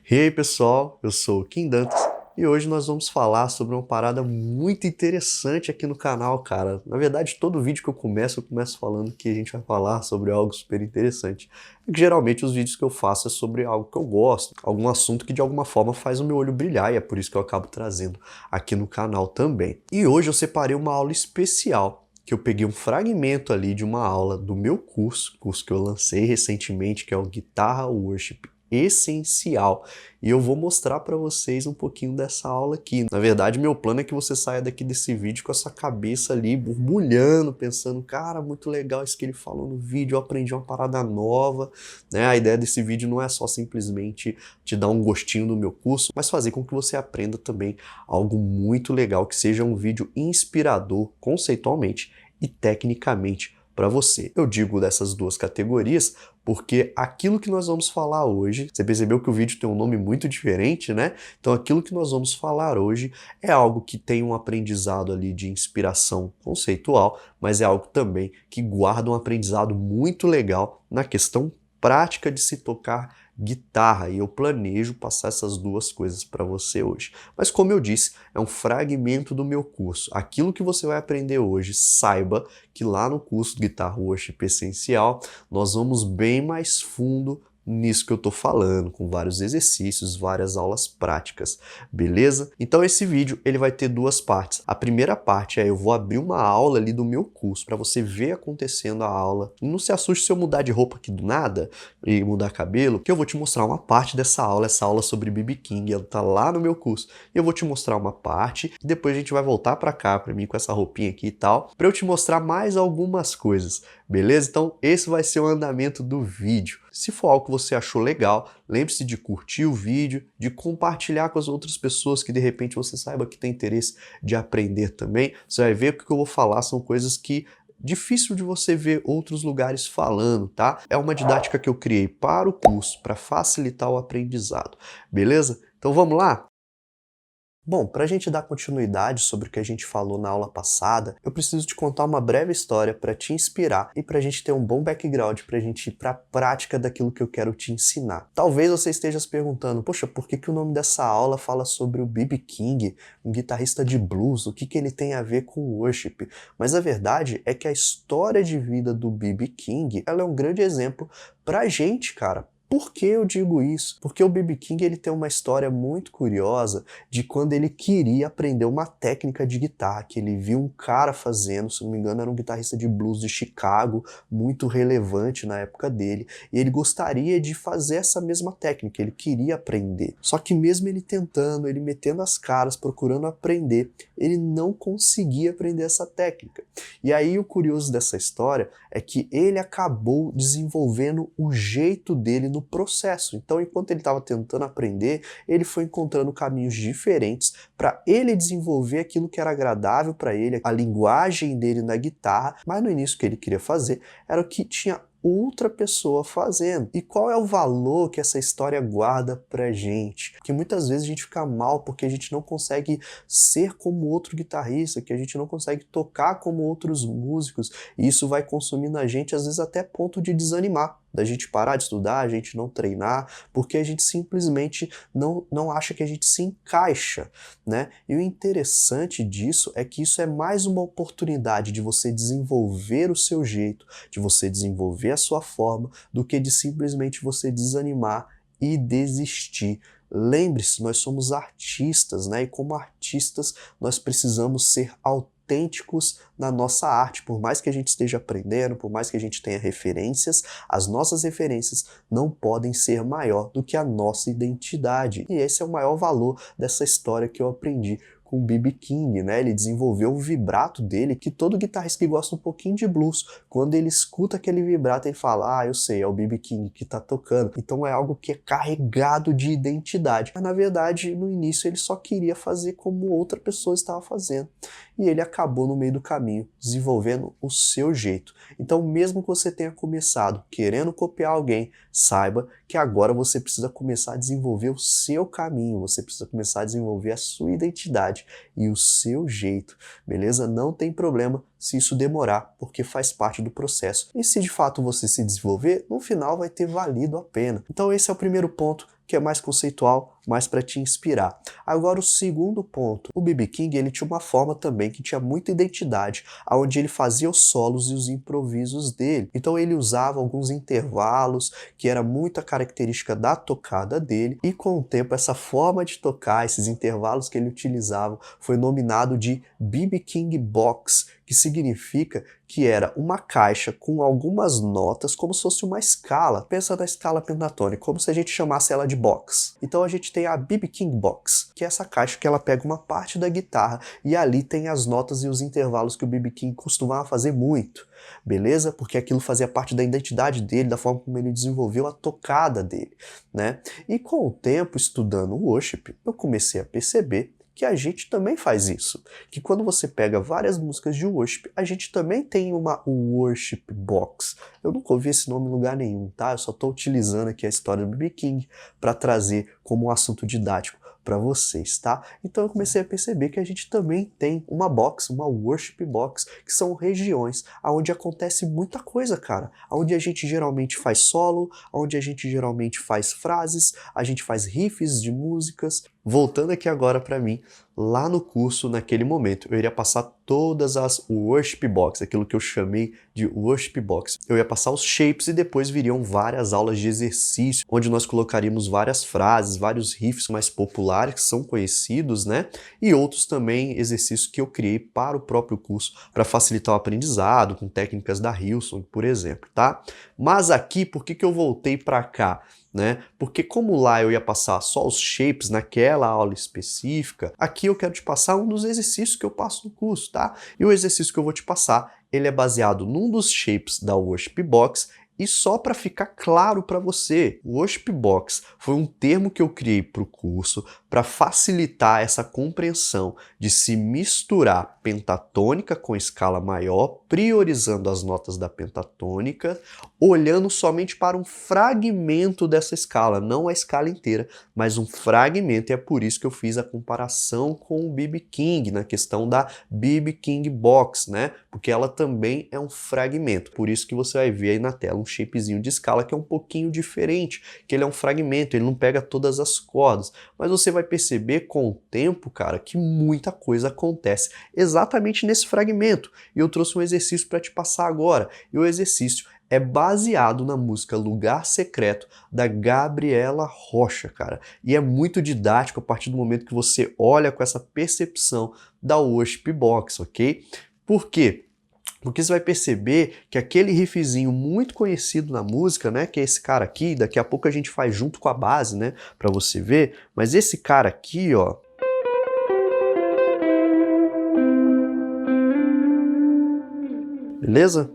E aí pessoal, eu sou o Kim Dantas e hoje nós vamos falar sobre uma parada muito interessante aqui no canal, cara. Na verdade, todo vídeo que eu começo falando que a gente vai falar sobre algo super interessante. Porque geralmente os vídeos que eu faço é sobre algo que eu gosto, algum assunto que de alguma forma faz o meu olho brilhar e é por isso que eu acabo trazendo aqui no canal também. E hoje eu separei uma aula especial que eu peguei um fragmento ali de uma aula do meu curso que eu lancei recentemente, que é o Guitarra Worship Essencial, e eu vou mostrar para vocês um pouquinho dessa aula aqui. Na verdade, meu plano é que você saia daqui desse vídeo com essa cabeça ali borbulhando, pensando, cara, muito legal isso que ele falou no vídeo, eu aprendi uma parada nova, né? A ideia desse vídeo não é só simplesmente te dar um gostinho do meu curso, mas fazer com que você aprenda também algo muito legal, que seja um vídeo inspirador conceitualmente e tecnicamente para você. Eu digo dessas duas categorias porque aquilo que nós vamos falar hoje, você percebeu que o vídeo tem um nome muito diferente, né? Então aquilo que nós vamos falar hoje é algo que tem um aprendizado ali de inspiração conceitual, mas é algo também que guarda um aprendizado muito legal na questão prática de se tocar guitarra, e eu planejo passar essas duas coisas para você hoje. Mas como eu disse, é um fragmento do meu curso. Aquilo que você vai aprender hoje, saiba que lá no curso Guitarra Worship Essencial, nós vamos bem mais fundo nisso que eu tô falando, com vários exercícios, várias aulas práticas, beleza? Então esse vídeo ele vai ter duas partes. A primeira parte é eu vou abrir uma aula ali do meu curso para você ver acontecendo a aula. Não se assuste se eu mudar de roupa aqui do nada e mudar cabelo, que eu vou te mostrar uma parte dessa aula, essa aula sobre B.B. King, ela tá lá no meu curso. E eu vou te mostrar uma parte e depois a gente vai voltar para cá para mim com essa roupinha aqui e tal, para eu te mostrar mais algumas coisas, beleza? Então esse vai ser o andamento do vídeo. Se for algo que você achou legal, lembre-se de curtir o vídeo, de compartilhar com as outras pessoas que de repente você saiba que tem interesse de aprender também. Você vai ver que o que eu vou falar são coisas que difícil de você ver outros lugares falando, tá? É uma didática que eu criei para o curso, para facilitar o aprendizado, beleza? Então vamos lá? Bom, para a gente dar continuidade sobre o que a gente falou na aula passada, eu preciso te contar uma breve história para te inspirar e para a gente ter um bom background para a gente ir para a prática daquilo que eu quero te ensinar. Talvez você esteja se perguntando, poxa, por que o nome dessa aula fala sobre o B.B. King, um guitarrista de blues, o que ele tem a ver com worship? Mas a verdade é que a história de vida do B.B. King, ela é um grande exemplo pra gente, cara. Por que eu digo isso? Porque o B.B. King ele tem uma história muito curiosa de quando ele queria aprender uma técnica de guitarra, que ele viu um cara fazendo, se não me engano era um guitarrista de blues de Chicago, muito relevante na época dele, e ele gostaria de fazer essa mesma técnica, ele queria aprender. Só que mesmo ele tentando, ele metendo as caras, procurando aprender, ele não conseguia aprender essa técnica. E aí o curioso dessa história é que ele acabou desenvolvendo o jeito dele no processo. Então, enquanto ele estava tentando aprender, ele foi encontrando caminhos diferentes para ele desenvolver aquilo que era agradável para ele, a linguagem dele na guitarra, mas no início o que ele queria fazer era o que tinha outra pessoa fazendo. E qual é o valor que essa história guarda pra gente? Que muitas vezes a gente fica mal porque a gente não consegue ser como outro guitarrista, que a gente não consegue tocar como outros músicos, e isso vai consumindo a gente às vezes até ponto de desanimar, da gente parar de estudar, a gente não treinar, porque a gente simplesmente não acha que a gente se encaixa, né? E o interessante disso é que isso é mais uma oportunidade de você desenvolver o seu jeito, de você desenvolver a sua forma, do que de simplesmente você desanimar e desistir. Lembre-se, nós somos artistas, né? E como artistas, nós precisamos ser autênticos na nossa arte. Por mais que a gente esteja aprendendo, por mais que a gente tenha referências, as nossas referências não podem ser maior do que a nossa identidade. E esse é o maior valor dessa história que eu aprendi com o B.B. King, né? Ele desenvolveu o vibrato dele, que todo guitarrista que gosta um pouquinho de blues, quando ele escuta aquele vibrato, ele fala, ah, eu sei, é o B.B. King que tá tocando. Então é algo que é carregado de identidade. Mas na verdade, no início ele só queria fazer como outra pessoa estava fazendo. E ele acabou no meio do caminho, desenvolvendo o seu jeito. Então mesmo que você tenha começado querendo copiar alguém, saiba que agora você precisa começar a desenvolver o seu caminho, você precisa começar a desenvolver a sua identidade e o seu jeito, beleza? Não tem problema se isso demorar, porque faz parte do processo. E se de fato você se desenvolver, no final vai ter valido a pena. Então esse é o primeiro ponto que é mais conceitual, mais para te inspirar. Agora o segundo ponto, o B.B. King ele tinha uma forma também que tinha muita identidade, onde ele fazia os solos e os improvisos dele. Então ele usava alguns intervalos, que era muita característica da tocada dele, e com o tempo essa forma de tocar, esses intervalos que ele utilizava, foi nominado de B.B. King Box, que significa que era uma caixa com algumas notas, como se fosse uma escala. Pensa na escala pentatônica, como se a gente chamasse ela de box. Então a gente tem a B.B. King Box, que é essa caixa que ela pega uma parte da guitarra e ali tem as notas e os intervalos que o B.B. King costumava fazer muito, beleza? Porque aquilo fazia parte da identidade dele, da forma como ele desenvolveu a tocada dele, né? E com o tempo, estudando o worship, eu comecei a perceber que a gente também faz isso. Que quando você pega várias músicas de worship, a gente também tem uma worship box. Eu nunca ouvi esse nome em lugar nenhum, tá? Eu só estou utilizando aqui a história do B.B. King para trazer como um assunto didático para vocês, tá? Então eu comecei a perceber que a gente também tem uma box, uma worship box, que são regiões onde acontece muita coisa, cara. Onde a gente geralmente faz solo, onde a gente geralmente faz frases, a gente faz riffs de músicas. Voltando aqui agora para mim, lá no curso, naquele momento, eu iria passar todas as worship box, aquilo que eu chamei de worship box. Eu ia passar os shapes e depois viriam várias aulas de exercício, onde nós colocaríamos várias frases, vários riffs mais populares, que são conhecidos, né? E outros também exercícios que eu criei para o próprio curso, para facilitar o aprendizado, com técnicas da Hillsong, por exemplo, tá? Mas aqui, por que eu voltei para cá? Né? Porque como lá eu ia passar só os shapes naquela aula específica, aqui eu quero te passar um dos exercícios que eu passo no curso, tá? E o exercício que eu vou te passar, ele é baseado num dos shapes da Worship Box. E só para ficar claro para você, o Worship Box foi um termo que eu criei para o curso para facilitar essa compreensão de se misturar pentatônica com escala maior, priorizando as notas da pentatônica, olhando somente para um fragmento dessa escala, não a escala inteira, mas um fragmento, e é por isso que eu fiz a comparação com o B.B. King, na questão da B.B. King Box, né? Porque ela também é um fragmento, por isso que você vai ver aí na tela um shapezinho de escala que é um pouquinho diferente, que ele é um fragmento, ele não pega todas as cordas, mas você vai perceber com o tempo, cara, que muita coisa acontece exatamente nesse fragmento, e eu trouxe um exercício para te passar agora, e o exercício é baseado na música Lugar Secreto, da Gabriela Rocha, cara. E é muito didático a partir do momento que você olha com essa percepção da Worship Box, ok? Por quê? Porque você vai perceber que aquele riffzinho muito conhecido na música, né, que é esse cara aqui, daqui a pouco a gente faz junto com a base, né, para você ver, mas esse cara aqui, ó, beleza?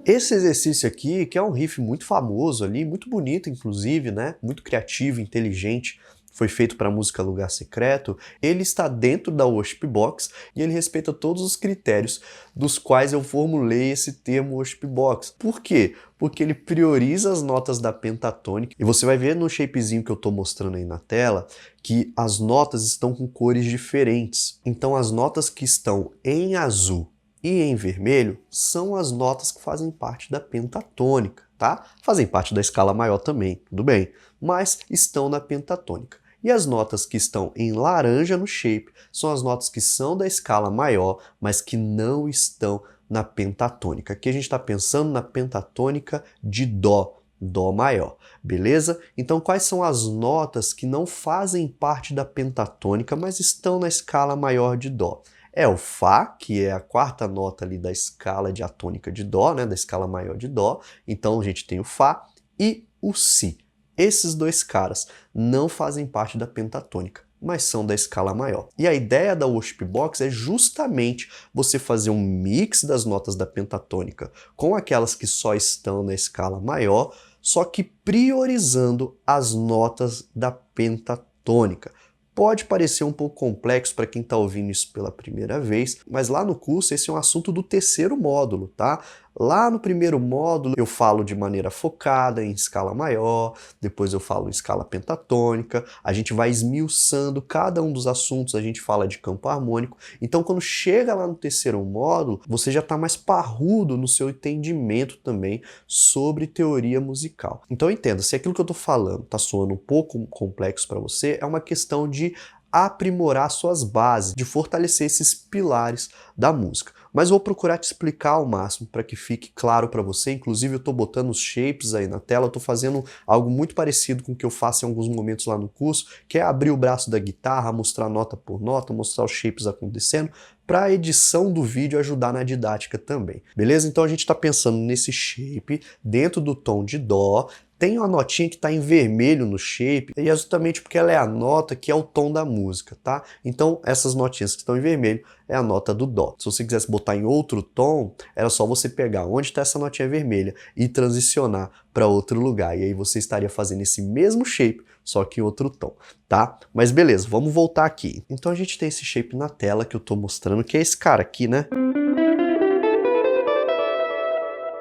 Esse exercício aqui, que é um riff muito famoso ali, muito bonito inclusive, né, muito criativo, inteligente, foi feito para a música Lugar Secreto, ele está dentro da Worship Box e ele respeita todos os critérios dos quais eu formulei esse termo Worship Box. Por quê? Porque ele prioriza as notas da pentatônica, e você vai ver no shapezinho que eu estou mostrando aí na tela que as notas estão com cores diferentes. Então as notas que estão em azul e em vermelho são as notas que fazem parte da pentatônica, tá? Fazem parte da escala maior também, tudo bem, mas estão na pentatônica. E as notas que estão em laranja no shape são as notas que são da escala maior, mas que não estão na pentatônica. Aqui a gente está pensando na pentatônica de Dó, Dó maior, beleza? Então quais são as notas que não fazem parte da pentatônica, mas estão na escala maior de Dó? É o Fá, que é a quarta nota ali da escala diatônica de Dó, né, da escala maior de Dó. Então a gente tem o Fá e o Si. Esses dois caras não fazem parte da pentatônica, mas são da escala maior. E a ideia da Worship Box é justamente você fazer um mix das notas da pentatônica com aquelas que só estão na escala maior, só que priorizando as notas da pentatônica. Pode parecer um pouco complexo para quem está ouvindo isso pela primeira vez, mas lá no curso esse é um assunto do terceiro módulo, tá? Lá no primeiro módulo eu falo de maneira focada em escala maior, depois eu falo em escala pentatônica, a gente vai esmiuçando cada um dos assuntos, a gente fala de campo harmônico. Então quando chega lá no terceiro módulo, você já está mais parrudo no seu entendimento também sobre teoria musical. Então entenda, se aquilo que eu estou falando está soando um pouco complexo para você, é uma questão de aprimorar suas bases, de fortalecer esses pilares da música. Mas vou procurar te explicar ao máximo para que fique claro para você. Inclusive eu estou botando os shapes aí na tela, eu estou fazendo algo muito parecido com o que eu faço em alguns momentos lá no curso, que é abrir o braço da guitarra, mostrar nota por nota, mostrar os shapes acontecendo, para a edição do vídeo ajudar na didática também. Beleza? Então a gente está pensando nesse shape dentro do tom de Dó. Tem uma notinha que está em vermelho no shape, e é justamente porque ela é a nota que é o tom da música, tá? Então essas notinhas que estão em vermelho é a nota do Dó. Se você quisesse botar em outro tom, era só você pegar onde está essa notinha vermelha e transicionar para outro lugar. E aí você estaria fazendo esse mesmo shape, só que em outro tom, tá? Mas beleza, vamos voltar aqui. Então a gente tem esse shape na tela que eu estou mostrando, que é esse cara aqui, né?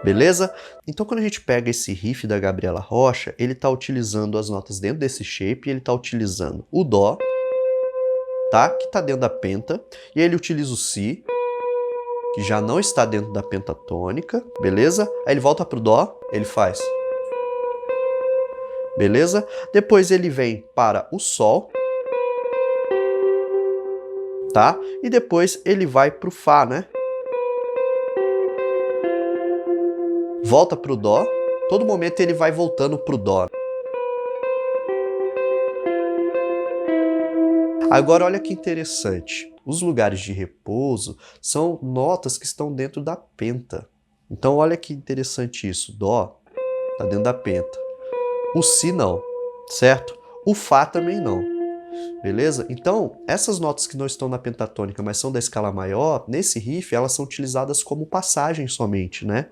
Beleza? Então quando a gente pega esse riff da Gabriela Rocha, ele está utilizando as notas dentro desse shape, e ele está utilizando o Dó, tá? Que está dentro da penta, e ele utiliza o Si, que já não está dentro da pentatônica, beleza? Aí ele volta pro Dó, ele faz. Beleza? Depois ele vem para o Sol, tá? E depois ele vai pro Fá, né? Volta pro Dó, todo momento ele vai voltando pro Dó. Agora olha que interessante, os lugares de repouso são notas que estão dentro da penta. Então olha que interessante isso, Dó está dentro da penta, o Si não, certo? O Fá também não, beleza? Então essas notas que não estão na pentatônica, mas são da escala maior, nesse riff elas são utilizadas como passagem somente, né?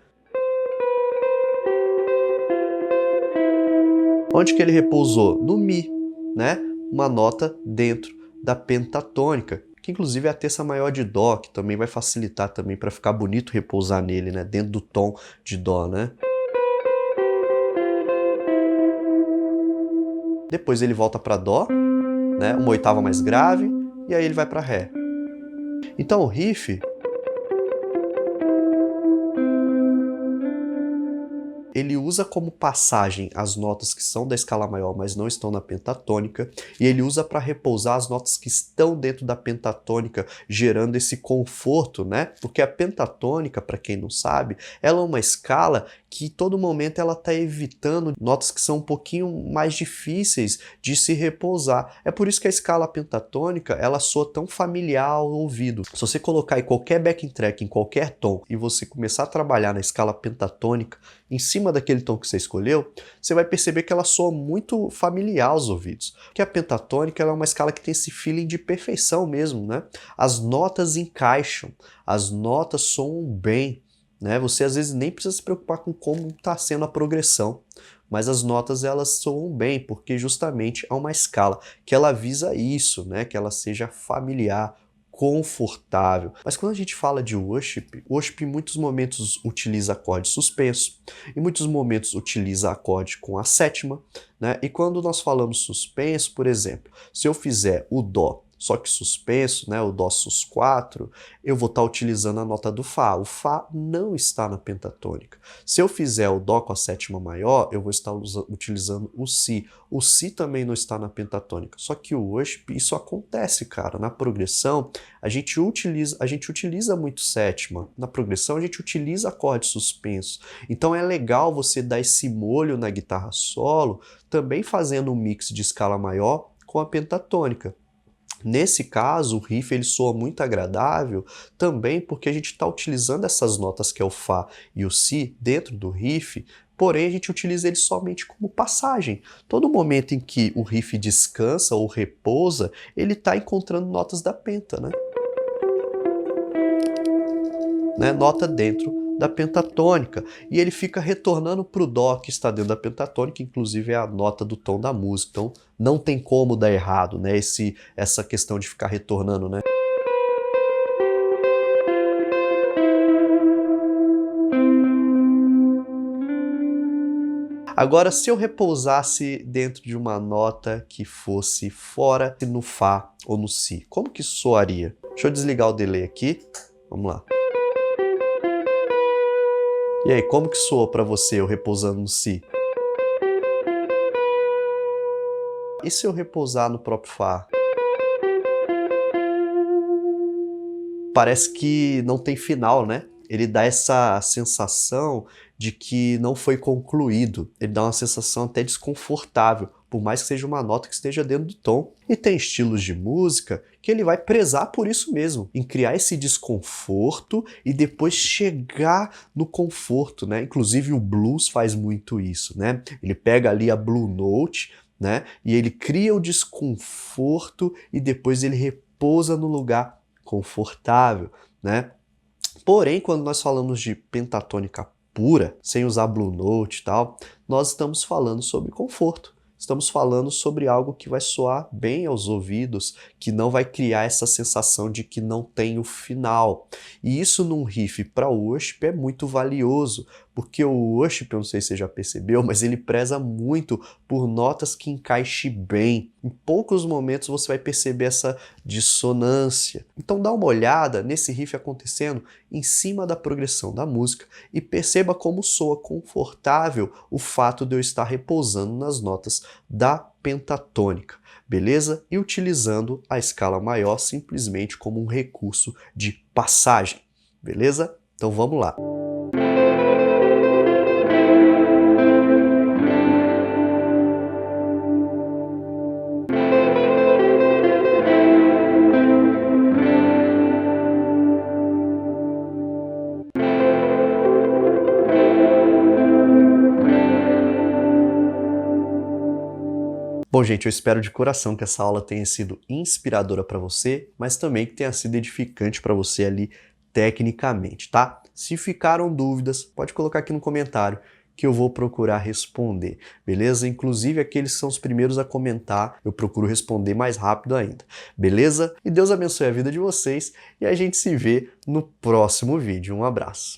Onde que ele repousou? No Mi, né? Uma nota dentro da pentatônica, que inclusive é a terça maior de Dó, que também vai facilitar também para ficar bonito repousar nele, né? Dentro do tom de Dó, né? Depois ele volta para Dó, né? Uma oitava mais grave, e aí ele vai para Ré. Então o riff ele usa como passagem as notas que são da escala maior, mas não estão na pentatônica, e ele usa para repousar as notas que estão dentro da pentatônica, gerando esse conforto, né? Porque a pentatônica, para quem não sabe, ela é uma escala que todo momento ela está evitando notas que são um pouquinho mais difíceis de se repousar. É por isso que a escala pentatônica, ela soa tão familiar ao ouvido. Se você colocar em qualquer backing track, em qualquer tom, e você começar a trabalhar na escala pentatônica, em cima daquele tom que você escolheu, você vai perceber que ela soa muito familiar aos ouvidos. Porque a pentatônica ela é uma escala que tem esse feeling de perfeição mesmo, né? As notas encaixam, as notas soam bem, né? Você às vezes nem precisa se preocupar com como está sendo a progressão, mas as notas elas soam bem, porque justamente é uma escala que ela visa isso, né? Que ela seja familiar, confortável. Mas quando a gente fala de worship, worship em muitos momentos utiliza acorde suspenso, em muitos momentos utiliza acorde com a sétima, né? E quando nós falamos suspenso, por exemplo, se eu fizer o Dó, só que suspenso, né, o Dó sus4, eu vou estar utilizando a nota do Fá. O Fá não está na pentatônica. Se eu fizer o Dó com a sétima maior, eu vou estar utilizando o Si. O Si também não está na pentatônica. Só que o worship, isso acontece, cara. Na progressão, a gente utiliza muito sétima. Na progressão, a gente utiliza acorde suspenso. Então é legal você dar esse molho na guitarra solo, também fazendo um mix de escala maior com a pentatônica. Nesse caso, o riff ele soa muito agradável também porque a gente está utilizando essas notas que é o Fá e o Si dentro do riff, porém a gente utiliza ele somente como passagem. Todo momento em que o riff descansa ou repousa, ele está encontrando notas da penta, né? Nota dentro da pentatônica, e ele fica retornando para o Dó que está dentro da pentatônica, inclusive é a nota do tom da música, então não tem como dar errado, né? Essa questão de ficar retornando, né? Agora, se eu repousasse dentro de uma nota que fosse fora no Fá ou no Si, como que soaria? Deixa eu desligar o delay aqui. Vamos lá. E aí, como que soa para você eu repousando no Si? E se eu repousar no próprio Fá? Parece que não tem final, né? Ele dá essa sensação de que não foi concluído. Ele dá uma sensação até desconfortável, por mais que seja uma nota que esteja dentro do tom. E tem estilos de música que ele vai prezar por isso mesmo, em criar esse desconforto e depois chegar no conforto, né? Inclusive o blues faz muito isso, né? Ele pega ali a Blue Note, né? E ele cria o desconforto e depois ele repousa no lugar confortável, né? Porém, quando nós falamos de pentatônica pura, sem usar Blue Note e tal, nós estamos falando sobre conforto. Estamos falando sobre algo que vai soar bem aos ouvidos, que não vai criar essa sensação de que não tem o final. E isso num riff para worship é muito valioso, porque o worship, eu não sei se você já percebeu, mas ele preza muito por notas que encaixem bem. Em poucos momentos você vai perceber essa dissonância. Então dá uma olhada nesse riff acontecendo em cima da progressão da música e perceba como soa confortável o fato de eu estar repousando nas notas da pentatônica, beleza? E utilizando a escala maior simplesmente como um recurso de passagem, beleza? Então vamos lá. Bom, gente, eu espero de coração que essa aula tenha sido inspiradora para você, mas também que tenha sido edificante para você ali tecnicamente, tá? Se ficaram dúvidas, pode colocar aqui no comentário que eu vou procurar responder, beleza? Inclusive aqueles que são os primeiros a comentar, eu procuro responder mais rápido ainda, beleza? E Deus abençoe a vida de vocês e a gente se vê no próximo vídeo. Um abraço.